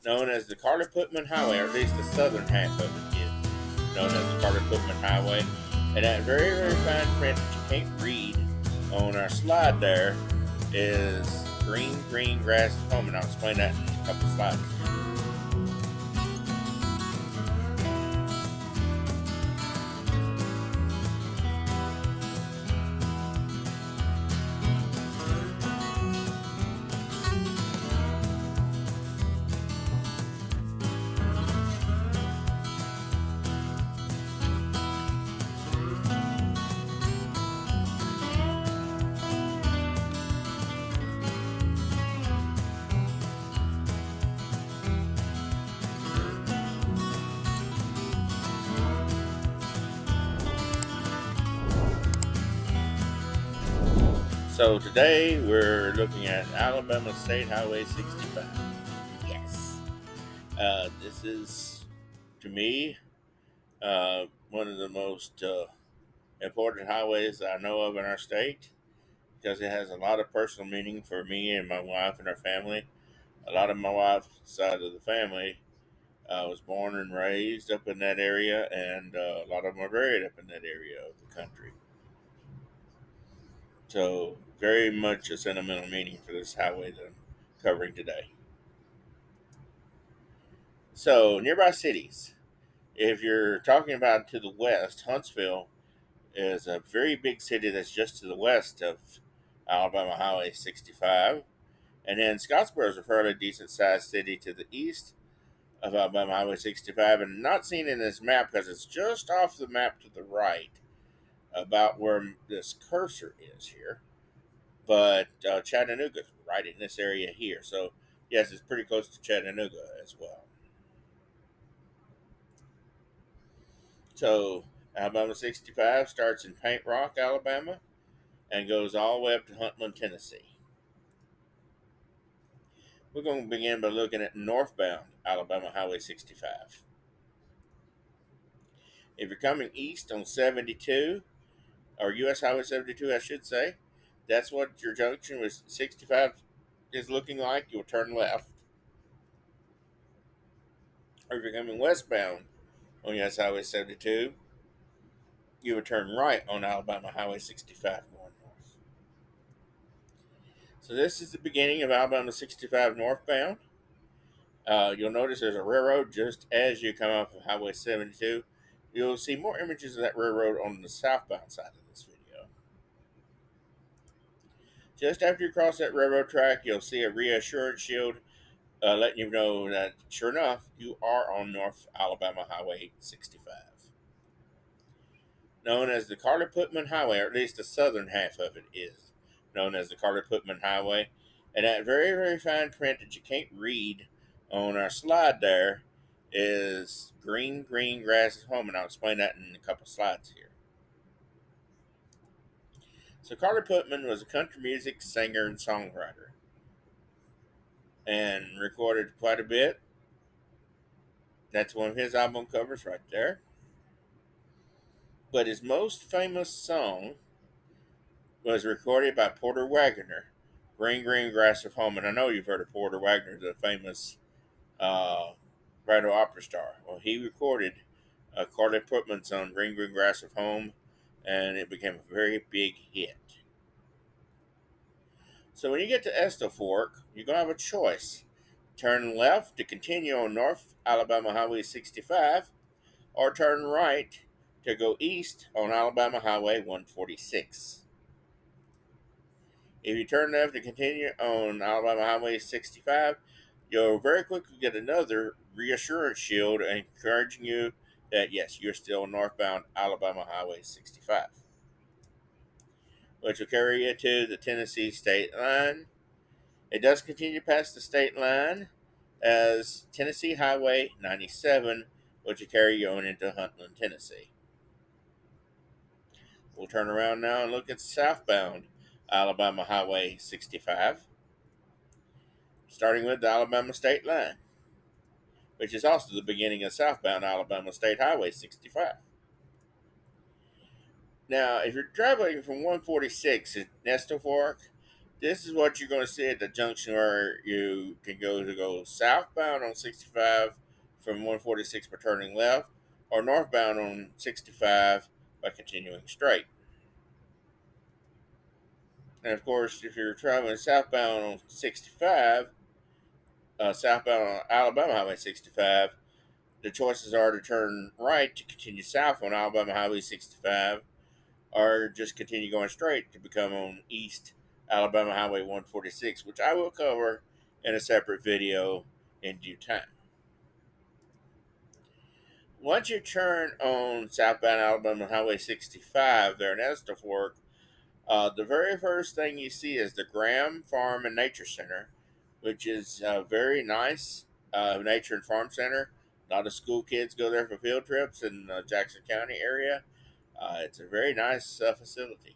known as the Carter Putman Highway, or at least the southern half of it is known as the Carter Putman Highway. And that very, very fine print that you can't read on our slide there is green, green grass at home, and I'll explain that in a couple slides. So today we're looking at Alabama State Highway 65. Yes. This is, to me, one of the most important highways that I know of in our state because it has a lot of personal meaning for me and my wife and our family. A lot of my wife's side of the family was born and raised up in that area, and a lot of them are buried up in that area of the country. So, very much a sentimental meaning for this highway that I'm covering today. So, nearby cities. If you're talking about to the west, Huntsville is a very big city that's just to the west of Alabama Highway 65. And then Scottsboro is a fairly decent sized city to the east of Alabama Highway 65, and not seen in this map because it's just off the map to the right, about where this cursor is here. But Chattanooga is right in this area here. So, yes, it's pretty close to Chattanooga as well. So, Alabama 65 starts in Paint Rock, Alabama, and goes all the way up to Huntland, Tennessee. We're going to begin by looking at northbound Alabama Highway 65. If you're coming east on 72, or US Highway 72, I should say, that's what your junction with 65 is looking like. You'll turn left. Or if you're coming westbound on US Highway 72, you would turn right on Alabama Highway 65 going north. So this is the beginning of Alabama 65 northbound. You'll notice there's a railroad just as you come off of Highway 72. You'll see more images of that railroad on the southbound side of this video. Just after you cross that railroad track, you'll see a reassurance shield letting you know that, sure enough, you are on North Alabama Highway 65. Known as the Carter Putman Highway, or at least the southern half of it is known as the Carter Putman Highway. And that very, very fine print that you can't read on our slide there is green, green grass at home. And I'll explain that in a couple slides here. So Carter Putman was a country music singer and songwriter and recorded quite a bit. That's one of his album covers right there. But his most famous song was recorded by Porter Wagoner, Green Green Grass of Home. And I know you've heard of Porter Wagoner, the famous radio opera star. Well, he recorded Carter Putman's song, Green Green Grass of Home, and it became a very big hit. So when you get to Estill Fork, you're going to have a choice. Turn left to continue on North Alabama Highway 65, or turn right to go east on Alabama Highway 146. If you turn left to continue on Alabama Highway 65, you'll very quickly get another reassurance shield encouraging you that, yes, you're still northbound Alabama Highway 65, which will carry you to the Tennessee state line. It does continue past the state line as Tennessee Highway 97, which will carry you on into Huntland, Tennessee. We'll turn around now and look at southbound Alabama Highway 65, starting with the Alabama state line, which is also the beginning of southbound Alabama State Highway 65. Now, if you're traveling from 146 at Estill Fork, This is what you're going to see at the junction where you can go southbound on 65 from 146 by turning left, or northbound on 65 by continuing straight. And of course, if you're traveling southbound on 65, southbound on Alabama Highway 65, the choices are to turn right to continue south on Alabama Highway 65, or just continue going straight to become on East Alabama Highway 146, which I will cover in a separate video in due time. Once you turn on southbound Alabama Highway 65 there in Estill Fork, the very first thing you see is the Graham Farm and Nature Center, which is a very nice nature and farm center. A lot of school kids go there for field trips in the Jackson County area. It's a very nice facility.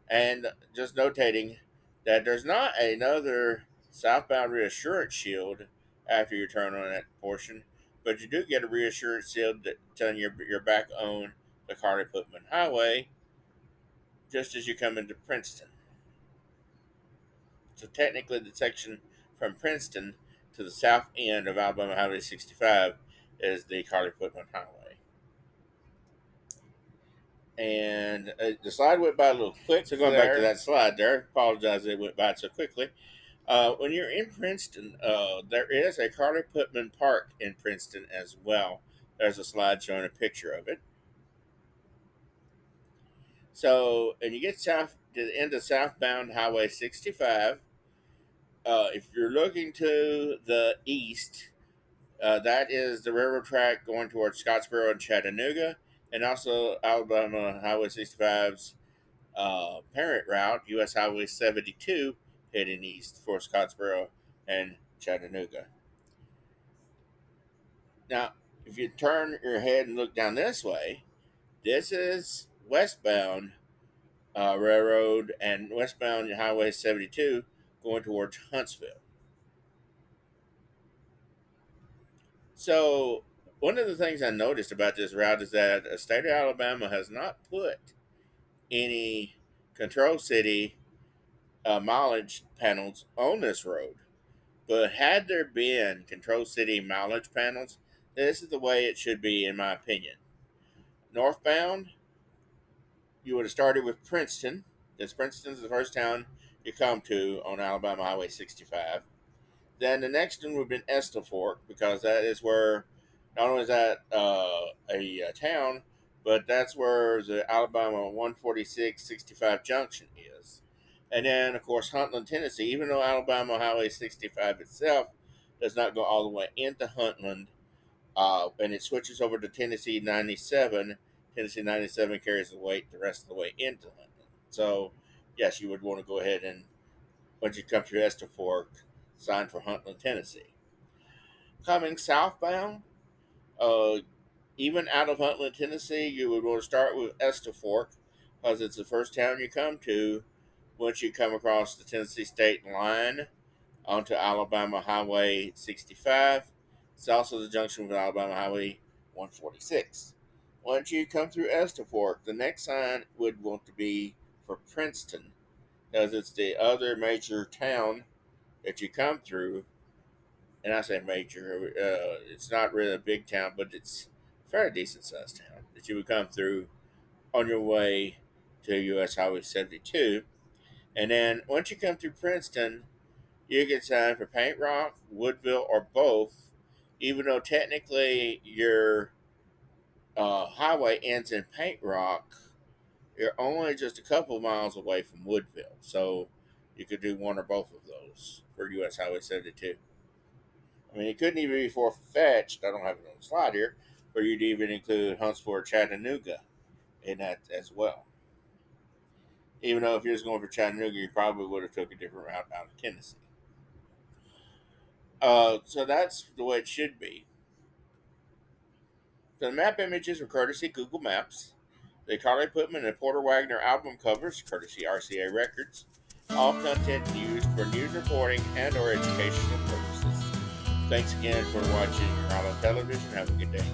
And just notating that there's not another southbound reassurance shield after you turn on that portion, but you do get a reassurance shield that telling you're back on the Carter Putman Highway just as you come into Princeton. So technically, the section from Princeton to the south end of Alabama Highway 65 is the Carter Putman Highway. And the slide went by a little quick. So going back to that slide there, apologize it went by so quickly. When you're in Princeton, there is a Carter Putman Park in Princeton as well. There's a slide showing a picture of it. So, and you get south to the end of southbound Highway 65. If you're looking to the east, that is the railroad track going towards Scottsboro and Chattanooga, and also Alabama Highway 65's parent route, US Highway 72, heading east for Scottsboro and Chattanooga. Now, if you turn your head and look down this way, this is westbound railroad and westbound Highway 72 going towards Huntsville. So, one of the things I noticed about this route is that the state of Alabama has not put any control city mileage panels on this road. But had there been control city mileage panels, this is the way it should be, in my opinion. Northbound, you would have started with Princeton, because Princeton's the first town you come to on Alabama Highway 65. Then the next one would have been Estill Fork, because that is where, not only is that a town, but that's where the Alabama 146-65 junction is. And then, of course, Huntland, Tennessee, even though Alabama Highway 65 itself does not go all the way into Huntland, and it switches over to Tennessee 97. Tennessee 97 carries the weight the rest of the way into Huntland. So, yes, you would want to go ahead and, once you come through Estill Fork, sign for Huntland, Tennessee. Coming southbound, uh, even out of Huntland, Tennessee, you would want to start with Estill Fork because it's the first town you come to once you come across the Tennessee state line onto Alabama Highway 65. It's also the junction with Alabama Highway 146. Once you come through Estill Fork, the next sign would want to be for Princeton because it's the other major town that you come through. And I say major, it's not really a big town, but it's a fairly decent sized town that you would come through on your way to US Highway 72. And then once you come through Princeton, you get signed for Paint Rock, Woodville, or both, even though technically your highway ends in Paint Rock. You're only just a couple of miles away from Woodville. So you could do one or both of those for US Highway 72. I mean, it couldn't even be far-fetched, I don't have it on the slide here, for you to even include Huntsville or Chattanooga in that as well. Even though if you're just going for Chattanooga, you probably would have took a different route out of Tennessee. So that's the way it should be. So the map images are courtesy Google Maps. The Carly Putman and Porter Wagner album covers, courtesy RCA Records. All content used for news reporting and or educational purposes. Thanks again for watching Rollo Television. Have a good day.